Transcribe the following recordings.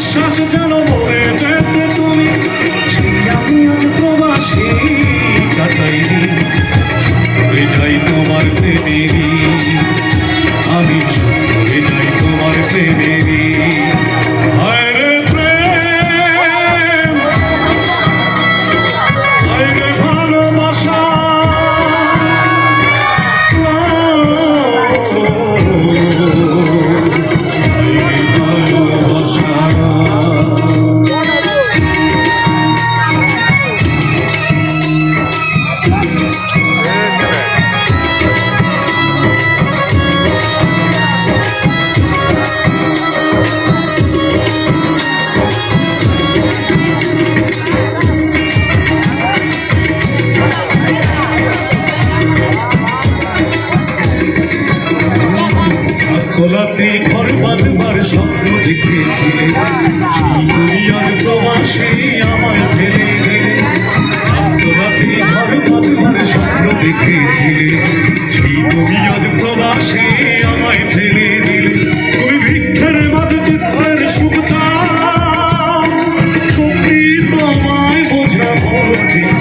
নিঃশ্বাস যেন মরে যেতে তুমি, আমি আজ প্রবাসী কাটাই দিন, হয়ে যাই তোমার প্রেমেরই, আমি হয়ে যাই তোমার প্রেমেরই। হায় রে প্রেম, হায় রে ভালোবাসা, তোলাতে ঘর বাঁধবার স্বপ্ন দেখেছিলে, সেই দুনিয়ার প্রবাসে আমায় ফেলে গেলে। তোলাতে ঘর বাঁধবার স্বপ্ন দেখেছিলে, সেই দুনিয়ার প্রবাসে আমায় ফেলে দিলে। তুমি ভিক্ষের মাঝে চিত্রের সুখ চাও, সত্যি তোমায় বোঝাবো ঠিক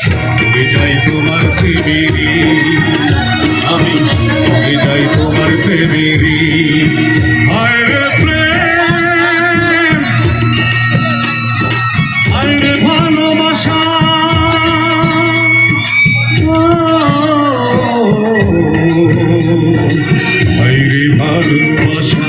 সঙ্গে যাই তোমার প্রেমেরই, আমি সঙ্গে যাই তোমার প্রেমেরই। হায় রে প্রেম, হায় রে ভালোবাসা, হায় রে ভালোবাসা।